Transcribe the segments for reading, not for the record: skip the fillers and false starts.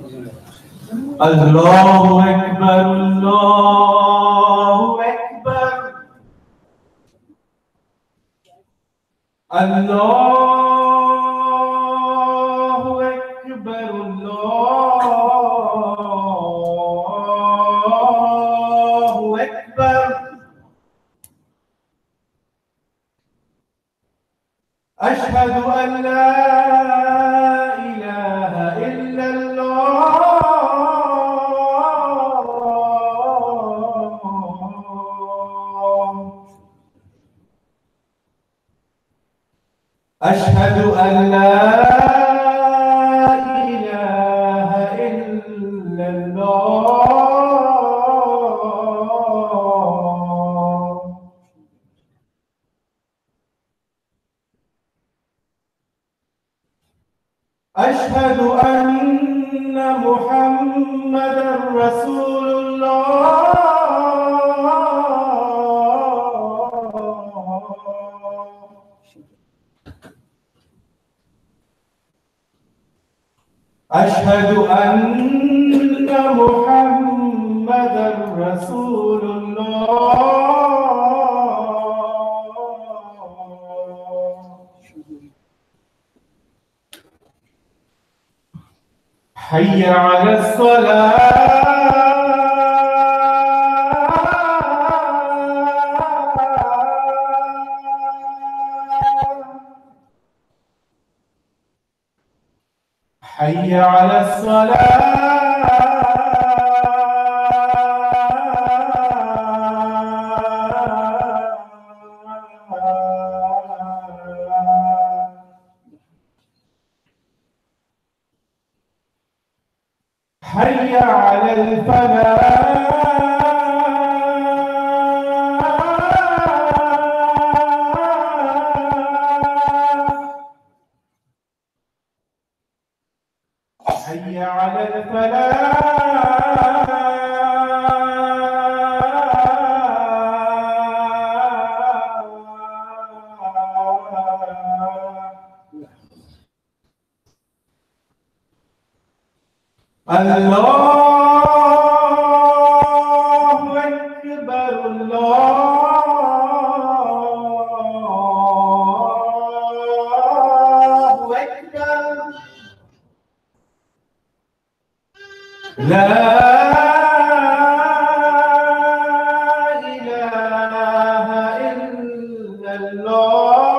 الله أكبر الله أكبر الله أكبر الله أكبر أشهد أن لا إله إلا الله أشهد أن لا إله إلا الله أشهد أن محمدًا رسول الله أشهد أن محمدًا رسول الله حي على الصلاة حي على الصلاة حي على الفلاح حي على الفلاح الله أكبر الله أكبر لا إله إلا الله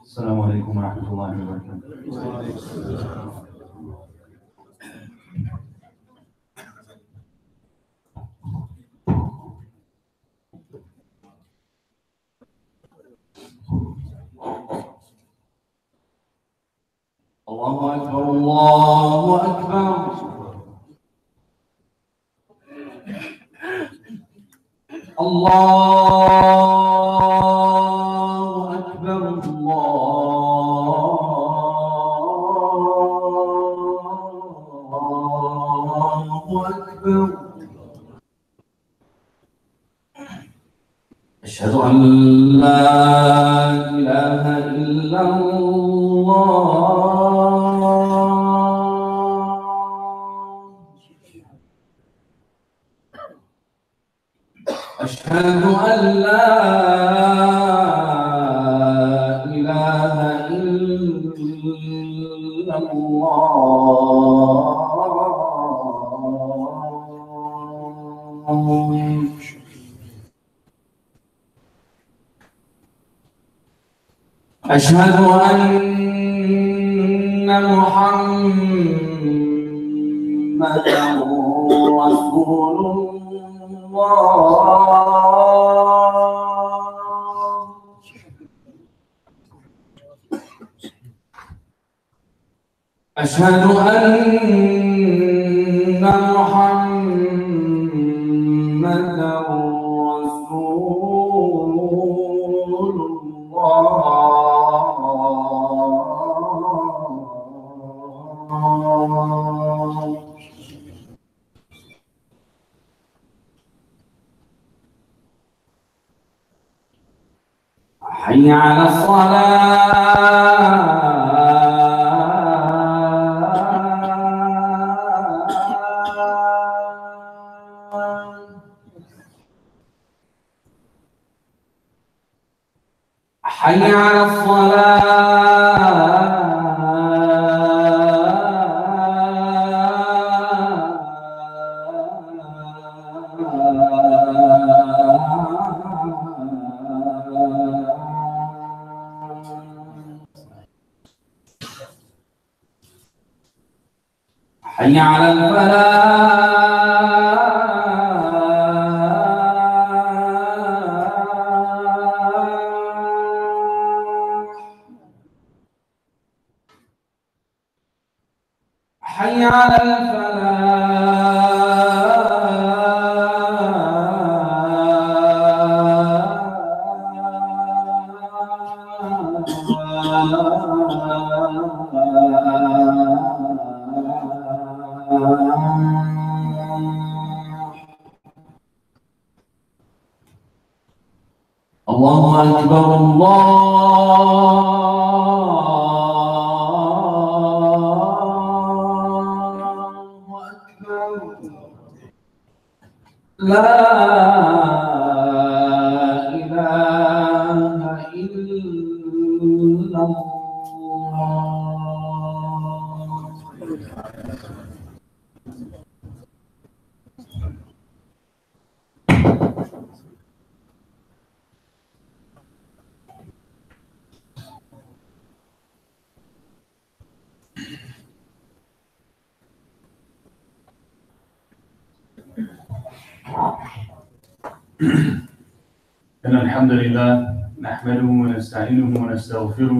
السلام عليكم ورحمة الله وبركاته. الله أكبر الله أكبر الله أكبر الله أكبر أشهد أن لا إله إلا الله أشهد أن لا إله إلا الله أشهد أن محمدًا رسول الله أشهد أن محمدًا رسول الله حي على الصلاة حي على الصلاة حي على الفلاح حي على الفلاح الله أكبر الله أكبر لا إله إلا الله إن الحمد لله نحمده ونستعينه ونستغفره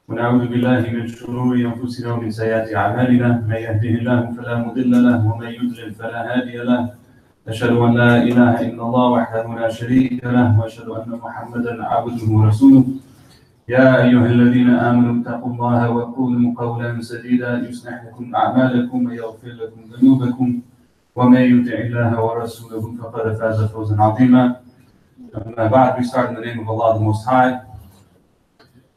ونعوذ بالله من شرور أنفسنا ومن سيئات أعمالنا من يهده الله فلا مضل له ومن يضلل فلا هادي له أشهد أن لا إله إلا الله وحده لا شريك له وأشهد أن محمدا عبده ورسوله يا أيها الذين آمنوا اتقوا الله وقولوا قولا سديدا يصلح لكم أعمالكم ويغفر لكم ذنوبكم ومن يطع الله ورسوله فقد فاز فوزا عظيما. أما بعد, we start in the name of Allah the Most High,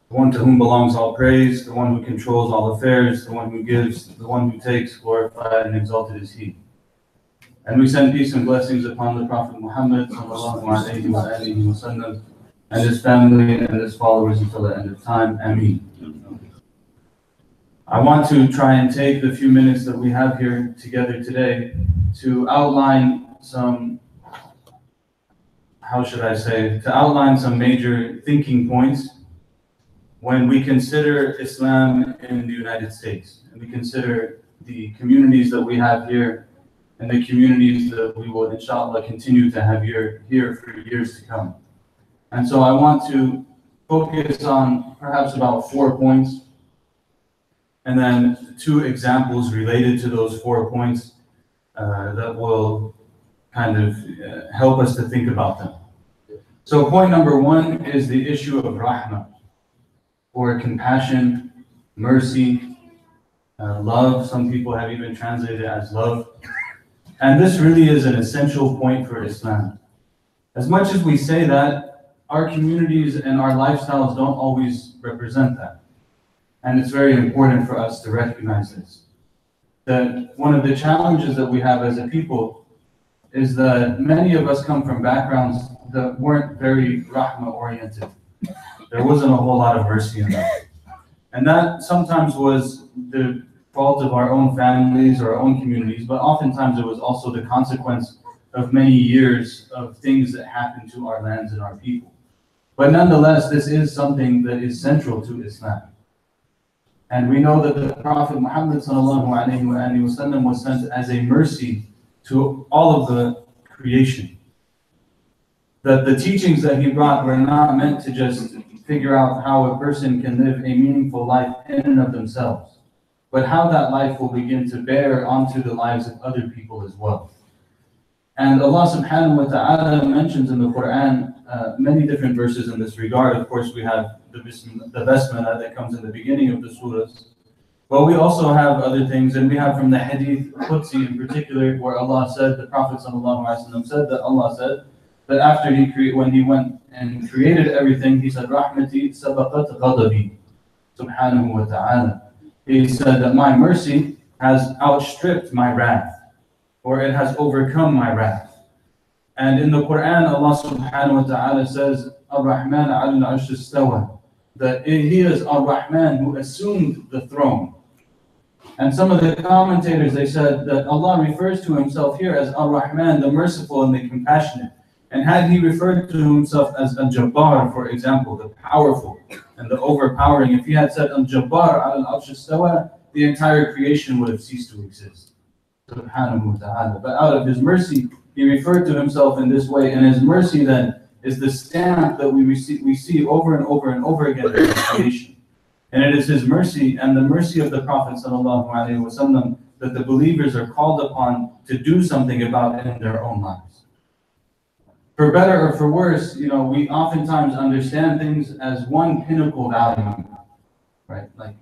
the one to whom belongs all praise, the one who controls all affairs, the one who gives, the one who takes, glorified and exalted is He. And we send peace and blessings upon the Prophet Muhammad sallallahu alayhi wa alihi wa sallam, and his family and his followers until the end of time. Ameen. I want to try and take the few minutes that we have here together today to outline some, to outline some major thinking points when we consider Islam in the United States, and we consider the communities that we have here and the communities that we will, inshallah, continue to have here for years to come. And so I want to focus on perhaps about 4 points, and then 2 examples related to those 4 points that will kind of help us to think about them. So point number 1 is the issue of rahmah, or compassion, mercy, love. Some people have even translated it as love. And this really is an essential point for Islam. As much as we say that, our communities and our lifestyles don't always represent that. And it's very important for us to recognize this. That one of the challenges that we have as a people is that many of us come from backgrounds that weren't very rahmah oriented. There wasn't a whole lot of mercy in that. And that sometimes was the fault of our own families or our own communities, but oftentimes it was also the consequence of many years of things that happened to our lands and our people. But nonetheless, this is something that is central to Islam. And we know that the Prophet Muhammad ﷺ was sent as a mercy to all of the creation. That the teachings that he brought were not meant to just figure out how a person can live a meaningful life in and of themselves, but how that life will begin to bear onto the lives of other people as well. And Allah subhanahu wa ta'ala mentions in the Quran many different verses in this regard. Of course, we have the basmala that comes in the beginning of the surahs. But we also have other things, and we have from the Hadith Qudsi in particular, where Allah said, the Prophet ﷺ said that Allah said that after when he went and created everything, he said, Rahmati sabaqat ghadabi, subhanahu wa ta'ala. He said that my mercy has outstripped my wrath, or it has overcome my wrath. And in the Quran, Allah subhanahu wa ta'ala says, Ar-Rahman al-Arsh istawa, that He is Ar-Rahman who assumed the throne. And some of the commentators, they said that Allah refers to Himself here as Ar-Rahman, the merciful and the compassionate. And had He referred to Himself as Al-Jabbar, for example, the powerful and the overpowering, if He had said Al-Jabbar al-Arsh istawa, the entire creation would have ceased to exist. Subhanahu wa ta'ala. But out of His mercy, He referred to Himself in this way, and His mercy then is the stamp that we see over and over and over again in creation. And it is His mercy and the mercy of the Prophet ﷺ that the believers are called upon to do something about in their own lives. For better or for worse, we oftentimes understand things as one pinnacle value, right? Like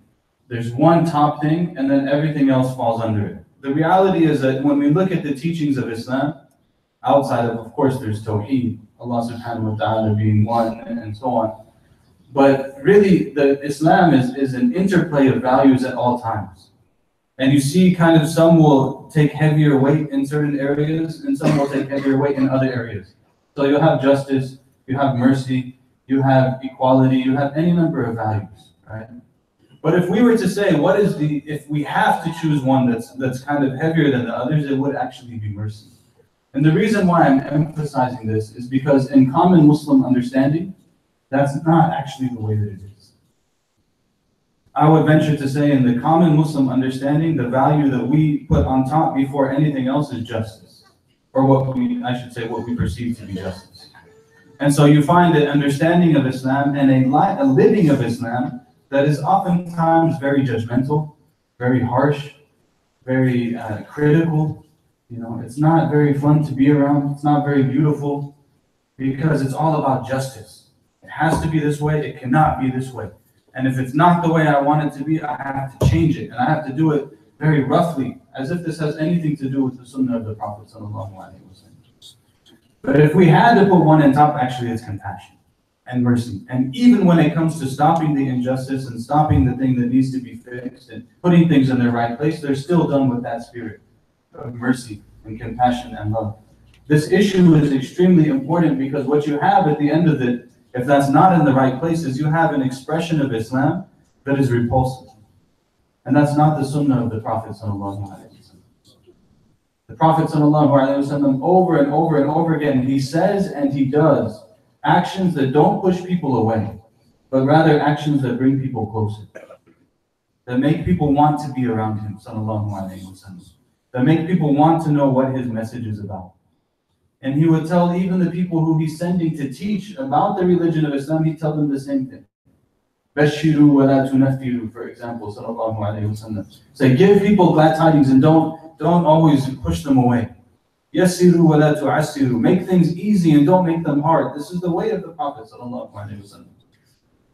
there's one top thing and then everything else falls under it. The reality is that when we look at the teachings of Islam, outside of course, there's Tawheed, Allah subhanahu wa ta'ala being one, and so on. But really, the Islam is an interplay of values at all times. And you see kind of some will take heavier weight in certain areas, and some will take heavier weight in other areas. So you have justice, you have mercy, you have equality, you have any number of values, right? But if we were to say, if we have to choose one that's kind of heavier than the others, it would actually be mercy. And the reason why I'm emphasizing this is because in common Muslim understanding, that's not actually the way that it is. I would venture to say in the common Muslim understanding, the value that we put on top before anything else is justice. Or what we perceive to be justice. And so you find an understanding of Islam and a living of Islam that is oftentimes very judgmental, very harsh, very critical. It's not very fun to be around. It's not very beautiful because it's all about justice. It has to be this way. It cannot be this way. And if it's not the way I want it to be, I have to change it. And I have to do it very roughly, as if this has anything to do with the sunnah of the Prophet ﷺ. But if we had to put one on top, actually it's compassion and mercy. And even when it comes to stopping the injustice and stopping the thing that needs to be fixed and putting things in their right place, they're still done with that spirit of mercy and compassion and love. This issue is extremely important because what you have at the end of it, if that's not in the right places, you have an expression of Islam that is repulsive. And that's not the sunnah of the Prophet ﷺ. The Prophet ﷺ, over and over and over again, he says and he does actions that don't push people away, but rather actions that bring people closer, that make people want to be around him, ﷺ, that make people want to know what his message is about. And he would tell even the people who he's sending to teach about the religion of Islam, he'd tell them the same thing. Bashiru wa la tunaffiru, for example, sallallahu alayhi wa sallam. Say, give people glad tidings and don't always push them away. Yassiru wa la tu'assiru. Make things easy and don't make them hard. This is the way of the Prophet sallallahu alayhi wa sallam.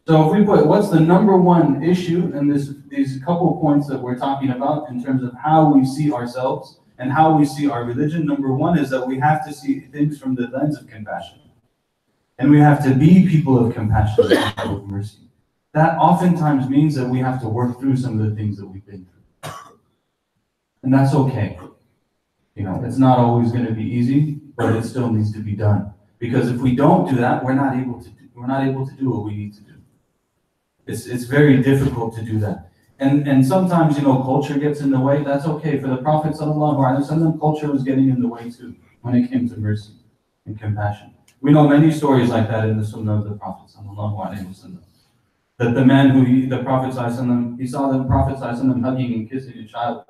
So if we put, what's the number one issue in these couple points that we're talking about in terms of how we see ourselves and how we see our religion? Number one is that we have to see things from the lens of compassion. And we have to be people of compassion and people of mercy. That oftentimes means that we have to work through some of the things that we've been through. And that's okay. It's not always going to be easy, but it still needs to be done. Because if we don't do that, we're not able to do what we need to do. It's very difficult to do that. And sometimes, culture gets in the way. That's okay. For the Prophet ﷺ, culture was getting in the way too when it came to mercy and compassion. We know many stories like that in the Sunnah of the Prophet ﷺ. That the man the Prophet ﷺ, he saw the Prophet ﷺ hugging and kissing a child.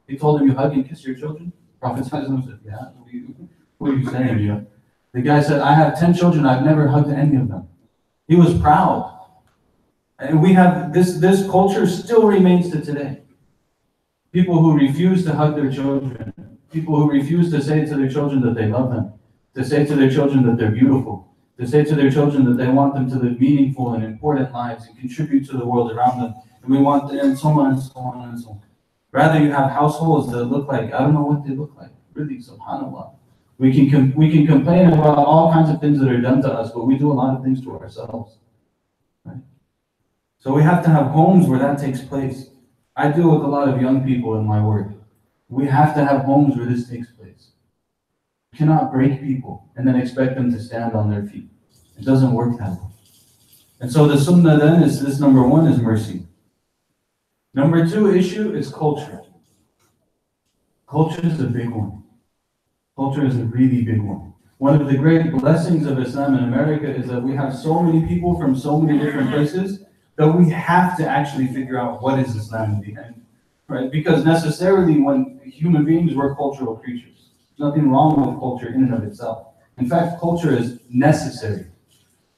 He told him, "You hug and kiss your children?" Prophet ﷺ said, "Yeah, what are you saying?" The guy said, "I have 10 children, I've never hugged any of them." He was proud. And we have this culture still remains to today. People who refuse to hug their children, people who refuse to say to their children that they love them, to say to their children that they're beautiful, to say to their children that they want them to live meaningful and important lives and contribute to the world around them. And we want them, and so on and so on and so on. Rather, you have households that look like, I don't know what they look like. Really, subhanAllah. We can complain about all kinds of things that are done to us, but we do a lot of things to ourselves. Right? So we have to have homes where that takes place. I deal with a lot of young people in my work. We have to have homes where this takes place. You cannot break people and then expect them to stand on their feet. It doesn't work that way. And so the sunnah then is this: number one is mercy. Number two issue is culture. Culture is a big one. Culture is a really big one. One of the great blessings of Islam in America is that we have so many people from so many different places that we have to actually figure out what is Islam in the end. Right? Because necessarily when human beings, we're cultural creatures. There's nothing wrong with culture in and of itself. In fact, culture is necessary.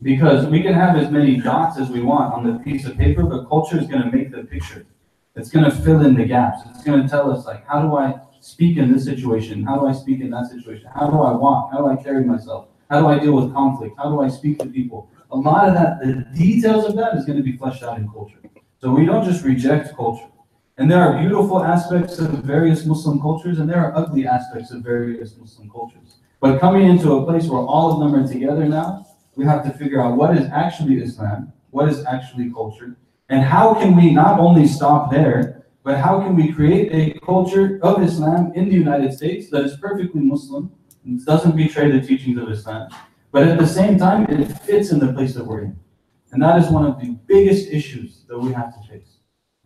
Because we can have as many dots as we want on the piece of paper, but culture is going to make the picture. It's going to fill in the gaps. It's going to tell us, like, how do I speak in this situation? How do I speak in that situation? How do I walk? How do I carry myself? How do I deal with conflict? How do I speak to people? A lot of that, the details of that is going to be fleshed out in culture. So we don't just reject culture. And there are beautiful aspects of various Muslim cultures, and there are ugly aspects of various Muslim cultures. But coming into a place where all of them are together now, we have to figure out what is actually Islam, what is actually culture, and how can we not only stop there, but how can we create a culture of Islam in the United States that is perfectly Muslim, and doesn't betray the teachings of Islam, but at the same time, it fits in the place that we're in. And that is one of the biggest issues that we have to face.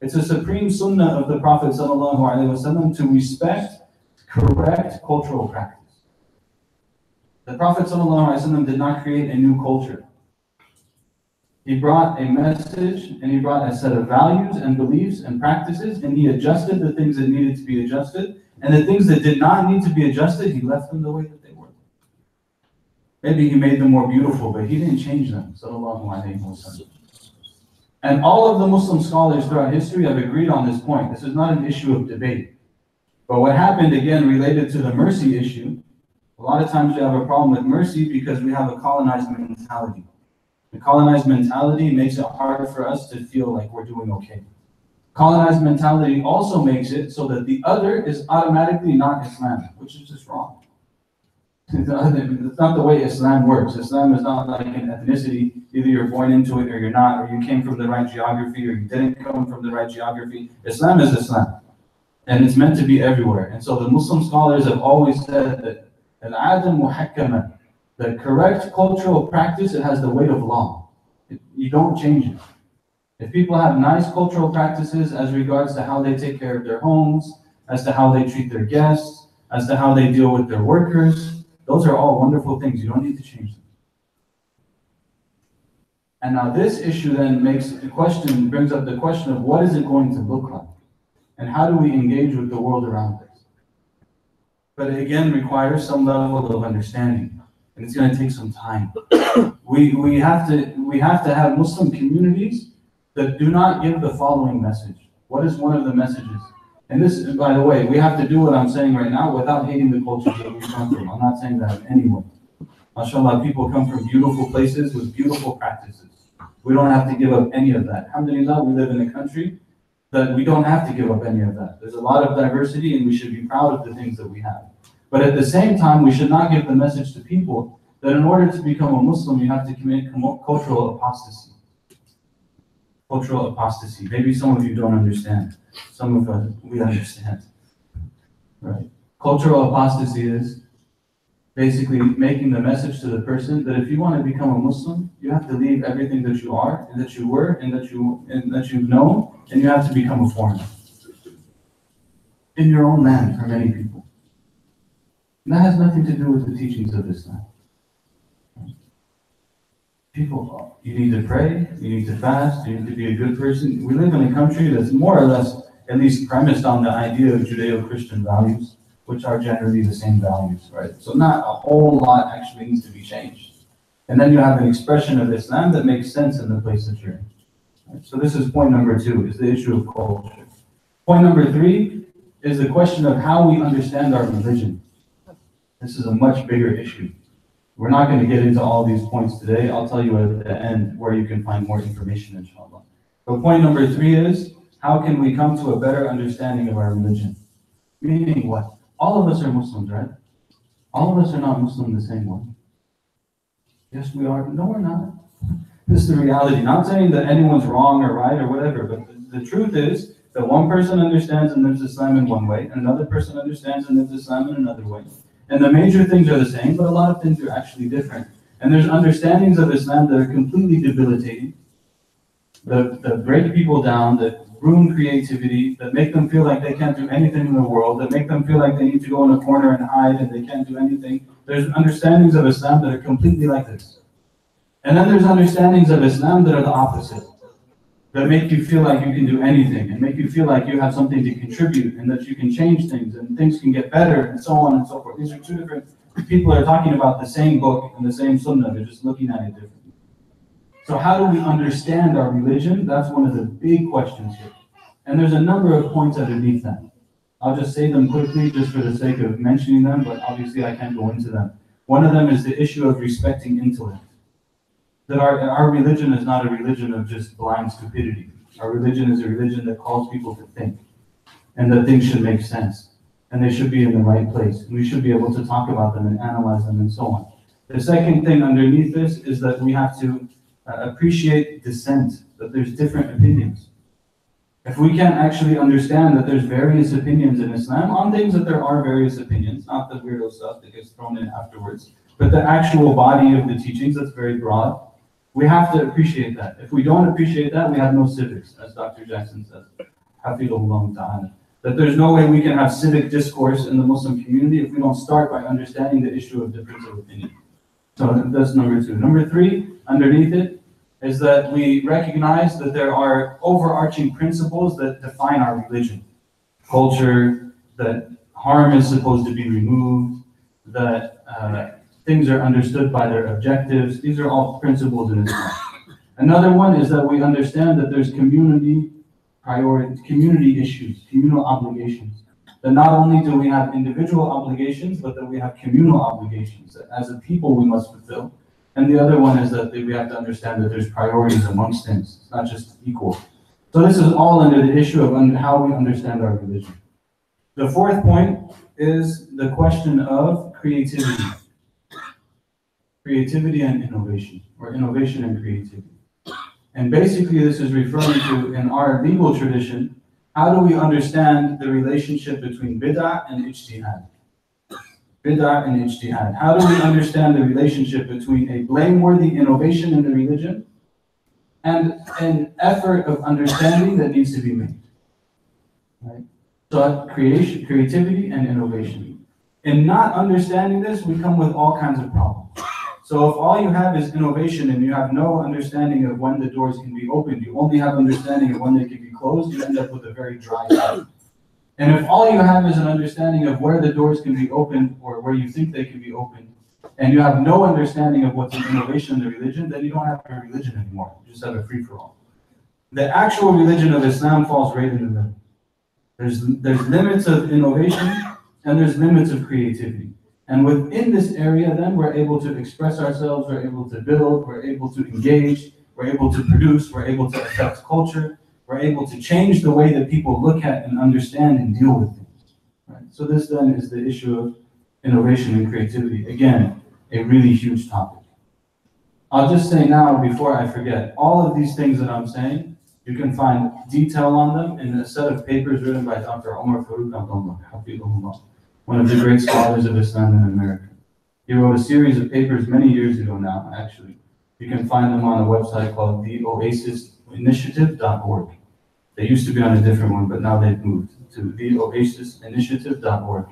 It's a supreme sunnah of the Prophet ﷺ to respect correct cultural practice. The Prophet ﷺ did not create a new culture. He brought a message, and he brought a set of values and beliefs and practices, and he adjusted the things that needed to be adjusted, and the things that did not need to be adjusted, he left them the way that they were. Maybe he made them more beautiful, but he didn't change them, sallallahu alayhi wa sallam. And all of the Muslim scholars throughout history have agreed on this point. This is not an issue of debate. But what happened, again, related to the mercy issue, a lot of times we have a problem with mercy because we have a colonized mentality. The colonized mentality makes it hard for us to feel like we're doing okay. Colonized mentality also makes it so that the other is automatically not Islam, which is just wrong. It's not the way Islam works. Islam is not like an ethnicity. Either you're born into it or you're not, or you came from the right geography or you didn't come from the right geography. Islam is Islam. And it's meant to be everywhere. And so the Muslim scholars have always said that al-'aada muhakkama, the correct cultural practice, it has the weight of law. You don't change it. If people have nice cultural practices as regards to how they take care of their homes, as to how they treat their guests, as to how they deal with their workers, those are all wonderful things. You don't need to change them. And now this issue then brings up the question of what is it going to look like? And how do we engage with the world around us? But it again requires some level of understanding. And it's going to take some time. We have to have Muslim communities that do not give the following message. What is one of the messages? And this, by the way, we have to do what I'm saying right now without hating the cultures that we come from. I'm not saying that in any way. MashaAllah, people come from beautiful places with beautiful practices. We don't have to give up any of that. Alhamdulillah, we live in a country that we don't have to give up any of that. There's a lot of diversity and we should be proud of the things that we have. But at the same time, we should not give the message to people that in order to become a Muslim, you have to commit cultural apostasy. Cultural apostasy. Maybe some of you don't understand. Some of us, we understand. Right? Cultural apostasy is basically making the message to the person that if you want to become a Muslim, you have to leave everything that you are and that you were and that you've known, and you have to become a foreigner in your own land for many people. And that has nothing to do with the teachings of Islam. People, you need to pray, you need to fast, you need to be a good person. We live in a country that's more or less at least premised on the idea of Judeo-Christian values, which are generally the same values, right? So not a whole lot actually needs to be changed. And then you have an expression of Islam that makes sense in the place that you're in. Right? So this is point number 2, is the issue of culture. Point number 3 is the question of how we understand our religion. This is a much bigger issue. We're not going to get into all these points today. I'll tell you at the end where you can find more information, inshallah. But point number 3 is, how can we come to a better understanding of our religion? Meaning what? All of us are Muslims, right? All of us are not Muslim the same way. Yes, we are. No, we're not. This is the reality. Not saying that anyone's wrong or right or whatever, but the truth is that one person understands and lives Islam in one way, and another person understands and lives Islam in another way. And the major things are the same, but a lot of things are actually different. And there's understandings of Islam that are completely debilitating, that break people down, that ruin creativity, that make them feel like they can't do anything in the world, that make them feel like they need to go in a corner and hide and they can't do anything. There's understandings of Islam that are completely like this. And then there's understandings of Islam that are the opposite, that make you feel like you can do anything and make you feel like you have something to contribute and that you can change things and things can get better and so on and so forth. These are two different people are talking about the same book and the same sunnah, they're just looking at it differently. So how do we understand our religion? That's one of the big questions here. And there's a number of points underneath that. I'll just say them quickly just for the sake of mentioning them, but obviously I can't go into them. One of them is the issue of respecting intellect. That our religion is not a religion of just blind stupidity. Our religion is a religion that calls people to think, and that things should make sense, and they should be in the right place, and we should be able to talk about them and analyze them and so on. The second thing underneath this is that we have to appreciate dissent, that there's different opinions. If we can't actually understand that there's various opinions in Islam on things that there are various opinions, not the weirdo stuff that gets thrown in afterwards, but the actual body of the teachings that's very broad, we have to appreciate that. If we don't appreciate that, we have no civics, as Dr. Jackson says. Hafidhullah ta'ala. That there's no way we can have civic discourse in the Muslim community if we don't start by understanding the issue of difference of opinion. So that's number 2. Number 3, underneath it, is that we recognize that there are overarching principles that define our religion. Culture, that harm is supposed to be removed, that things are understood by their objectives. These are all principles in Islam. Another one is that we understand that there's community issues, communal obligations. That not only do we have individual obligations, but that we have communal obligations that as a people we must fulfill. And the other one is that we have to understand that there's priorities amongst things. It's not just equal. So this is all under the issue of how we understand our religion. The fourth point is the question of creativity. Creativity and innovation, or innovation and creativity. And basically this is referring to, in our legal tradition, how do we understand the relationship between bid'ah and ijtihad? Bid'ah and ijtihad. How do we understand the relationship between a blameworthy innovation in the religion and an effort of understanding that needs to be made? Right? So creativity and innovation. In not understanding this, we come with all kinds of problems. So if all you have is innovation and you have no understanding of when the doors can be opened, you only have understanding of when they can be closed, you end up with a very dry life. And if all you have is an understanding of where the doors can be opened or where you think they can be opened, and you have no understanding of what's an innovation in the religion, then you don't have a religion anymore. You just have a free-for-all. The actual religion of Islam falls right in the middle. There's limits of innovation and there's limits of creativity. And within this area, then, we're able to express ourselves, we're able to build, we're able to engage, we're able to produce, we're able to affect culture, we're able to change the way that people look at and understand and deal with things. Right? So this, then, is the issue of innovation and creativity. Again, a really huge topic. I'll just say now, before I forget, all of these things that I'm saying, you can find detail on them in a set of papers written by Dr. Omar Farouk Abdullah, Hafidhullah. one of the great scholars of Islam in America. He wrote a series of papers many years ago now, actually. You can find them on a website called theoasisinitiative.org. They used to be on a different one, but now they've moved to theoasisinitiative.org.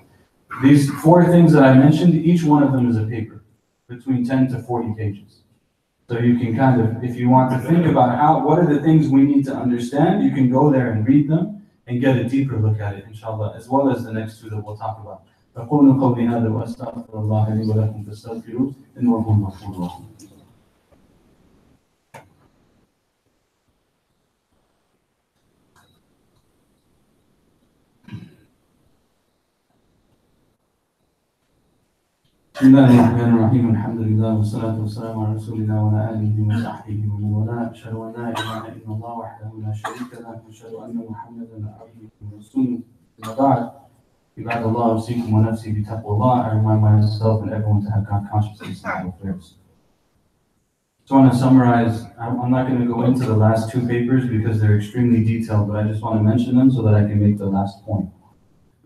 These 4 things that I mentioned, each one of them is a paper, between 10 to 40 pages. So you can kind of, if you want to think about what are the things we need to understand, you can go there and read them and get a deeper look at it, inshallah, as well as the next 2 that we'll talk about. أقول قولي هذا وأستغفر الله لي ولكم فاستغفروه إنه هو الغفور الرحيم. بسم الله الرحمن الرحيم الحمد لله والصلاة والسلام على رسول الله وعلى آله وصحبه ومن والاه أشهد أن لا إله إلا الله وحده لا شريك له وأشهد أن محمدا عبده ورسوله أما بعد عباد الله أوصيكم ونفسي بتقوى الله. I remind myself and everyone to have God consciousness in our affairs. So I want to summarize. I'm not going to go into the last 2 papers because they're extremely detailed, but I just want to mention them so that I can make the last point.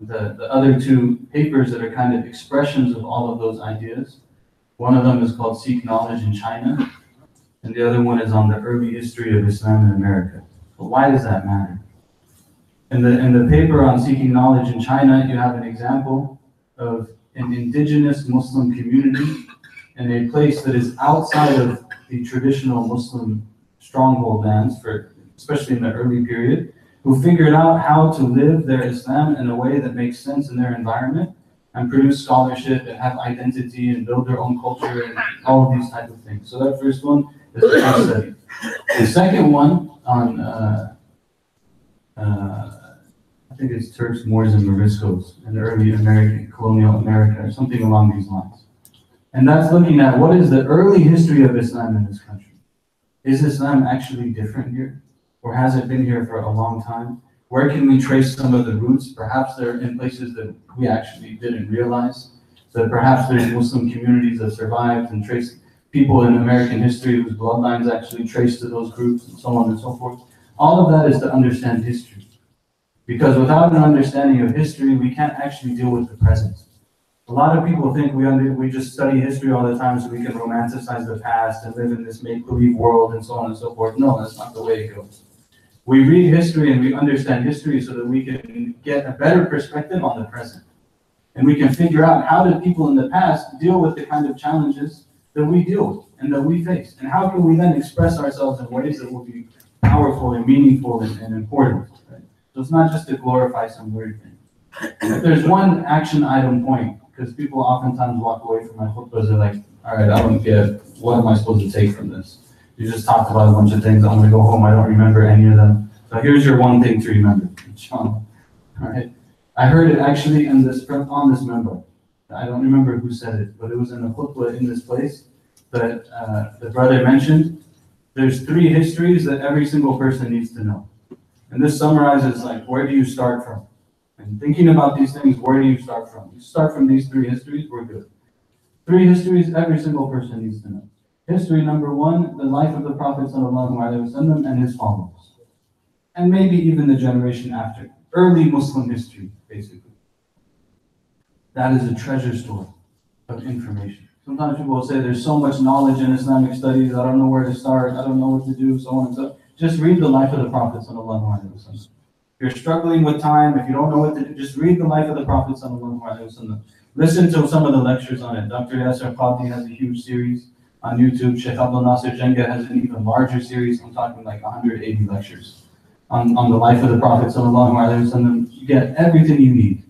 The other 2 papers that are kind of expressions of all of those ideas, one of them is called Seek Knowledge in China, and the other one is on the early history of Islam in America. But why does that matter? In the paper on Seeking Knowledge in China, you have an example of an indigenous Muslim community in a place that is outside of the traditional Muslim stronghold lands, especially in the early period, who figured out how to live their Islam in a way that makes sense in their environment and produce scholarship and have identity and build their own culture and all of these type of things. So that first one is the case study. The second one on, I think it's Turks, Moors, and Moriscos in early American, colonial America, or something along these lines. And that's looking at what is the early history of Islam in this country. Is Islam actually different here? Or has it been here for a long time? Where can we trace some of the roots? Perhaps they're in places that we actually didn't realize. That perhaps there's Muslim communities that survived and traced people in American history whose bloodlines actually trace to those groups and so on and so forth. All of that is to understand history. Because without an understanding of history, we can't actually deal with the present. A lot of people think we just study history all the time so we can romanticize the past and live in this make-believe world and so on and so forth. No, that's not the way it goes. We read history and we understand history so that we can get a better perspective on the present. And we can figure out how did people in the past deal with the kind of challenges that we deal with and that we face. And how can we then express ourselves in ways that will be powerful and meaningful and important. Right? So it's not just to glorify some weird thing. If there's one action item point, because people oftentimes walk away from my khutbahs, they're like, all right, I don't get, what am I supposed to take from this? You just talked about a bunch of things. I'm going to go home. I don't remember any of them. So here's your one thing to remember. All right. I heard it actually on this member. I don't remember who said it, but it was in a khutbah in this place that the brother mentioned. There's 3 histories that every single person needs to know. And this summarizes, like, where do you start from? And thinking about these things, where do you start from? You start from these 3 histories, we're good. 3 histories every single person needs to know. History number 1, the life of the Prophet ﷺ and his followers. And maybe even the generation after. Early Muslim history, basically. That is a treasure store of information. Sometimes people will say there's so much knowledge in Islamic studies, I don't know where to start, I don't know what to do, so on and so on. Just read the life of the Prophet ﷺ. If you're struggling with time, if you don't know what to do, just read the life of the Prophet ﷺ. Listen to some of the lectures on it. Dr. Yasser Qadhi has a huge series on YouTube. Shaykh Abdul Nasir Jenga has an even larger series. I'm talking like 180 lectures on the life of the Prophet ﷺ. You get everything you need.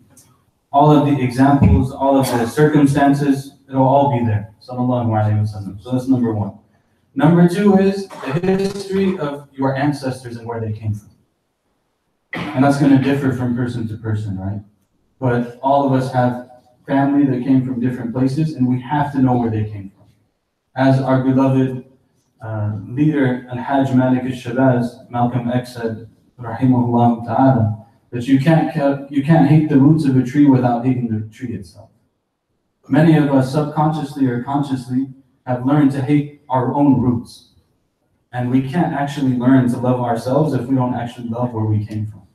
All of the examples, all of the circumstances, it'll all be there. Sallallahu Alaihi Wasallam. So that's number 1. Number 2 is the history of your ancestors and where they came from. And that's going to differ from person to person, right? But all of us have family that came from different places, and we have to know where they came from. As our beloved leader, Al-Hajj Malik al-Shabazz, Malcolm X said, rahimahullah ta'ala, that you can't hate the roots of a tree without hating the tree itself. Many of us subconsciously or consciously have learned to hate our own roots. And we can't actually learn to love ourselves if we don't actually love where we came from.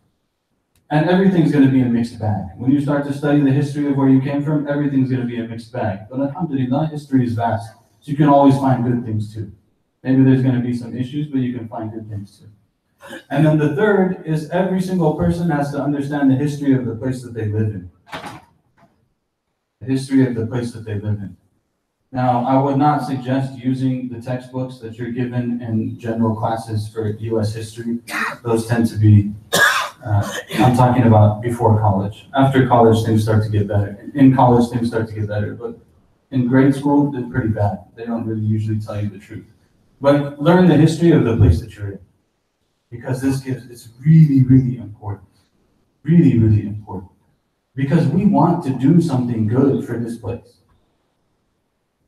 And everything's going to be a mixed bag. When you start to study the history of where you came from, everything's going to be a mixed bag. But alhamdulillah, history is vast. So you can always find good things too. Maybe there's going to be some issues, but you can find good things too. And then the third is every single person has to understand the history of the place that they live in. The history of the place that they live in. Now, I would not suggest using the textbooks that you're given in general classes for U.S. history. Those tend to be, I'm talking about before college. After college, things start to get better. In college, things start to get better. But in grade school, they're pretty bad. They don't really usually tell you the truth. But learn the history of the place that you're in. Because it's really, really important. Really, really important. Because we want to do something good for this place.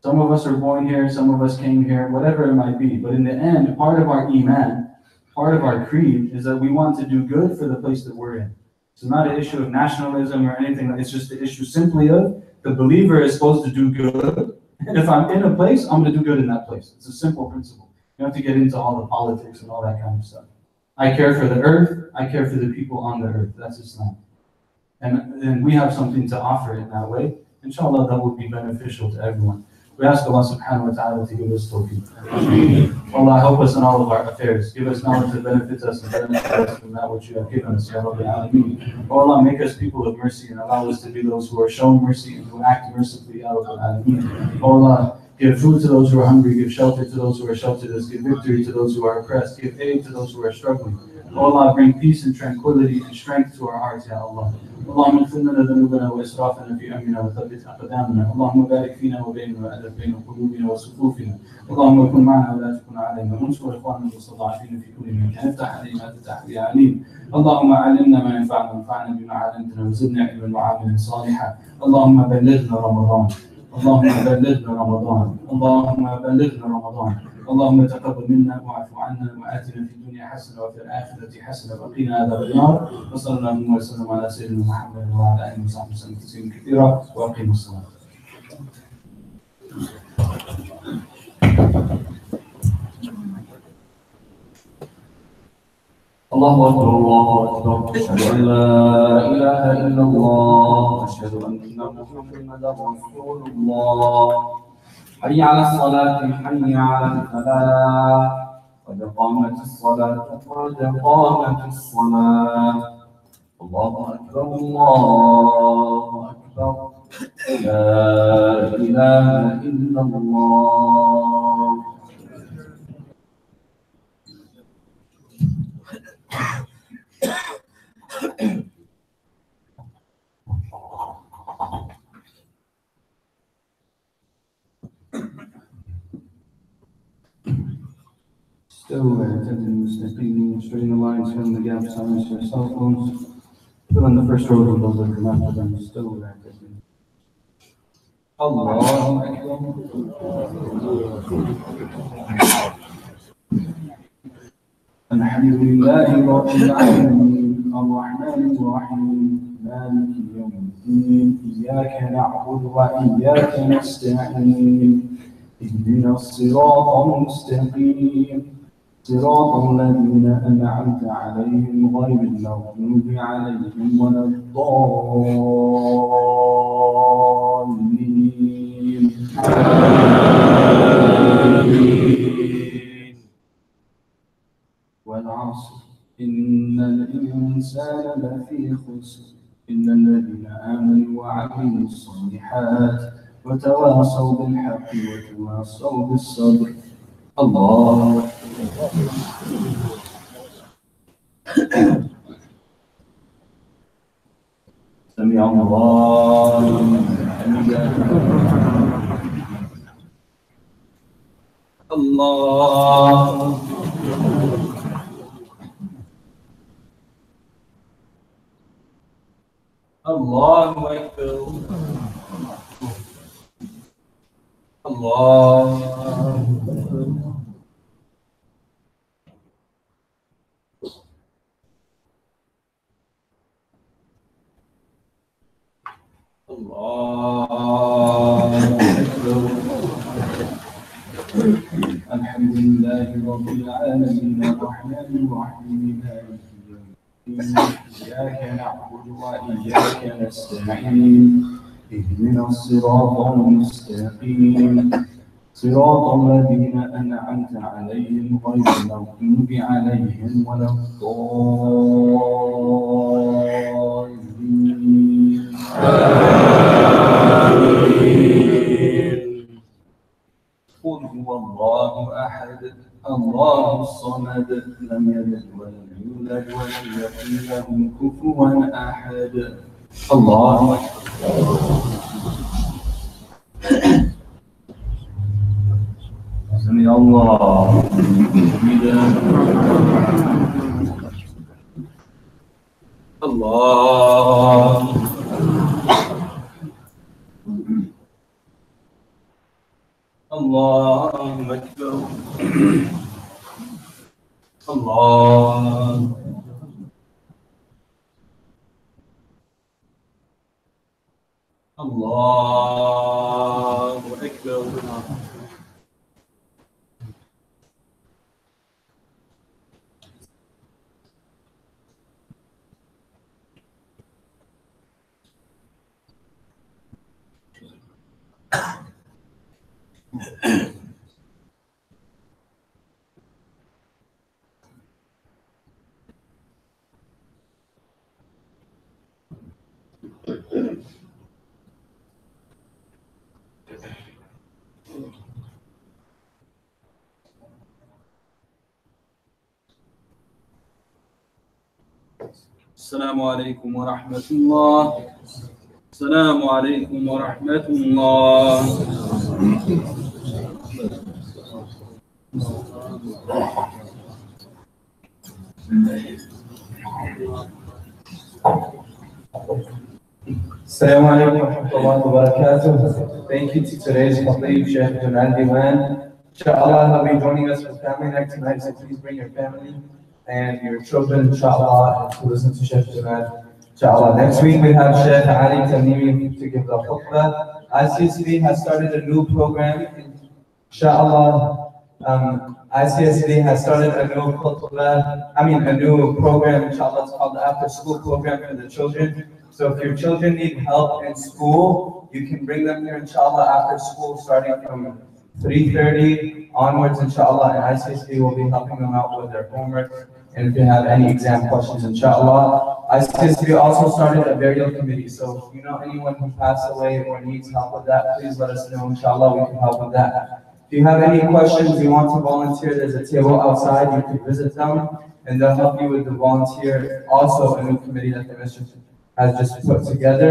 Some of us are born here, some of us came here, whatever it might be. But in the end, part of our iman, part of our creed is that we want to do good for the place that we're in. It's not an issue of nationalism or anything. It's just the issue simply of the believer is supposed to do good. And if I'm in a place, I'm going to do good in that place. It's a simple principle. You don't have to get into all the politics and all that kind of stuff. I care for the earth. I care for the people on the earth. That's Islam. And we have something to offer in that way. Inshallah, that would be beneficial to everyone. We ask Allah subhanahu wa ta'ala to give us tawfiq. Allah, help us in all of our affairs. Give us knowledge that benefits us and benefits us from that which you have given us, Ya Rabbil Alameen. Oh Allah, make us people of mercy and allow us to be those who are shown mercy and who act mercifully, Ya Rabbil Alameen. Oh Allah, give food to those who are hungry, give shelter to those who are shelterless, give victory to those who are oppressed, give aid to those who are struggling. Oh Allah, bring peace and tranquility and strength to our hearts, Ya Allah. اللهم اغفر لنا ذنوبنا واسرافنا في امرنا وثبت اقدامنا، اللهم بارك فينا وبيننا والف بين قلوبنا وصفوفنا، اللهم كن معنا ولا تكن علينا، وانصر اخواننا المستضعفين في كل مكان، افتح علينا فتح بعليم، اللهم علمنا ما ينفعنا وانفعنا بما علمتنا وزدنا علما وعملا صالحا، اللهم بلغنا رمضان، اللهم بلغنا رمضان، اللهم بلغنا رمضان، اللهم تقبل منا واعف عنا واتنا في الدنيا حسنه وفي الاخره حسنه وقنا عذاب النار، وصلى الله وسلم على سيدنا محمد وعلى اله وصحبه وسلم تسليما كثيرا، واقيموا الصلاه. الله أكبر الله أكبر أشهد أن لا إله إلا الله أشهد أن محمدا رسول الله حي على الصلاة حي على الفلاح قد قامت الصلاة قد قامت الصلاة الله أكبر الله أكبر لا إله إلا الله. Still attending mustaqim, straighten the lines, fill in the gaps, silence your cell phones. Fill in the first row of those that come after them. Still attending. Allahu Akbar. Alhamdulillahi Rabbil Alameen, Ar-Rahman Ar-Rahim, Maliki Yawmiddin, Iyyaka na'budu wa iyyaka nasta'in, اهدنا الصراط المستقيم صراط الذين أنعمت عليهم غير المغضوب عليهم ولا الضالين. والعصر إن الإنسان لفي خسر إلا الذين آمنوا وعملوا الصالحات وتواصوا بالحق وتواصوا بالصبر. الله سمع الله لمن حمده. الله الله أكبر. الله الله أكبر. الحمد لله رب العالمين الرحمن الرحيم مالك يوم إياك نعبد وإياك نستعين اهدنا الصراط المستقيم صراط الذين أنعمت عليهم غير المغضوب عليهم ولا الضالين قل هو الله أحد الله الصمد لم يلد ولم يولد ولم يكن له كفوا أحد الله أكبر سمع الله لمن حمده الله الله أكبر الله الله أكبر السلام عليكم ورحمة الله السلام عليكم ورحمة الله Assalamu alaikum wa rahmatullahi wa barakatuh. Thank you to today's Khatib, Shaykh Jamal Dewan. Inshallah, he'll be joining us for family night tonight, so please bring your family and your children, inshallah, to listen to Shaykh Jamal. Inshallah. Next week we have Shaykh Ali Tamimi to give the khutbah. ICSB has started a new program. Inshallah, ICSB has started a new a new program, inshallah, it's called the After School Program for the children. So if your children need help in school, you can bring them here, inshallah, after school, starting from 3:30 onwards, inshallah, and ICSB will be helping them out with their homework. And if you have any exam questions, inshallah. ICSB also started a burial committee. So if you know anyone who passed away or needs help with that, please let us know, inshallah, we can help with that. If you have any questions, you want to volunteer, there's a table outside, you can visit them, and they'll help you with the volunteer. Also, a new committee that the mission has just put together.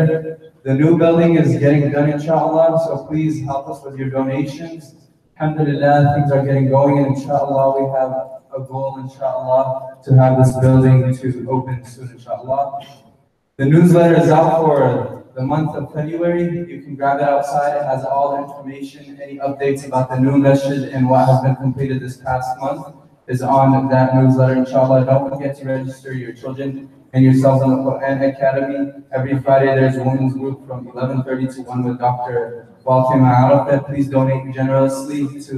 The new building is getting done, inshallah, so please help us with your donations. Alhamdulillah, things are getting going, and inshallah, we have a goal, inshallah, to have this building to open soon, inshallah. The newsletter is out for the month of February. You can grab it outside. It has all the information, any updates about the new masjid and what has been completed this past month is on that newsletter, inshallah. Don't forget to register your children and yourselves on the Quran Academy. Every Friday there's a women's group from 11:30 to 1 with Dr. Fatima Arafat. Please donate generously to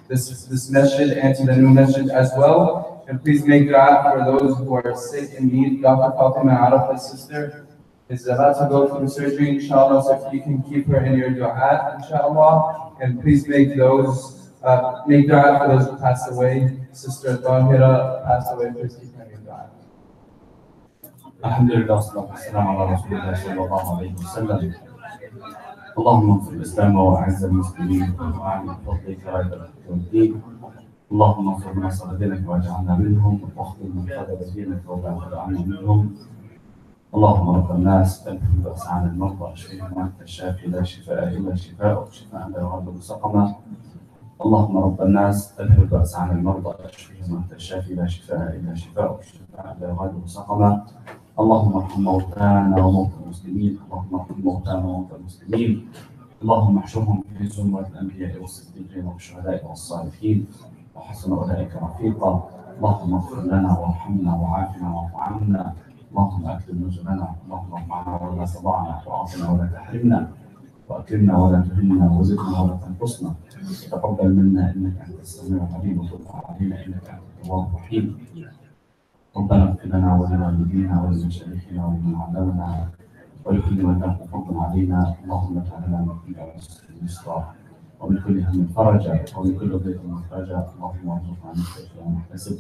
this masjid and to the new masjid as well. And please make dua for those who are sick and need. Dr. Fatima Arafat's sister is about to go through surgery, inshallah, so if you can keep her in your dua, inshallah. And please make dua for those who passed away. Sister Tahira passed away, please keep her in your dua. الحمد لله والصلاة والسلام على رسول الله صلى الله عليه وسلم. اللهم انصر الإسلام وأعز المسلمين وأعلن بفضلك راية الدين. اللهم انصر من نصر دينك واجعلنا منهم واخذل من خذل دينك وبعد عنا منهم. اللهم رب الناس أذهب البأس عن المرضى اشفهم وأنت الشافي لا شفاء إلا شفاءك شفاء لا يغادر سقما. اللهم رب الناس أذهب البأس عن المرضى اشفهم وأنت الشافي لا شفاء إلا شفاءك شفاء لا يغادر سقما. اللهم ارحم موتانا وموتى المسلمين. اللهم ارحم موتانا وموتى المسلمين. اللهم احشرهم في زمرة الأنبياء والصديقين والشهداء والصالحين وحسن أولئك رفيقا. اللهم اغفر لنا وارحمنا وعافنا واعف عنا. اللهم أكرم نزلنا. اللهم ارفعنا ولا تضعنا وأعطنا ولا تحرمنا وأكرمنا ولا تهنا وزدنا ولا تنقصنا. تقبل منا إنك أنت السميع العليم وتب علينا إنك أنت التواب الرحيم. ربنا اغفر لنا ولوالدينا ولمشايخنا ولمن علمنا ولكل من له فضل علينا. اللهم اجعل لنا من كل عسر يسرا ومن كل هم فرجا ومن كل ضيق مخرجا. اللهم ارزقنا مثل ما نحتسب.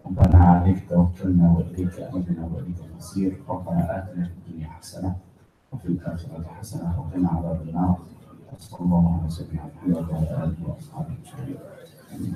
ربنا عليك توكلنا واليك انبنا واليك المصير. ربنا اتنا في الدنيا حسنه وفي الاخره حسنه وقنا عذاب النار. صلى الله على سيدنا محمد وعلى اله واصحابه اجمعين.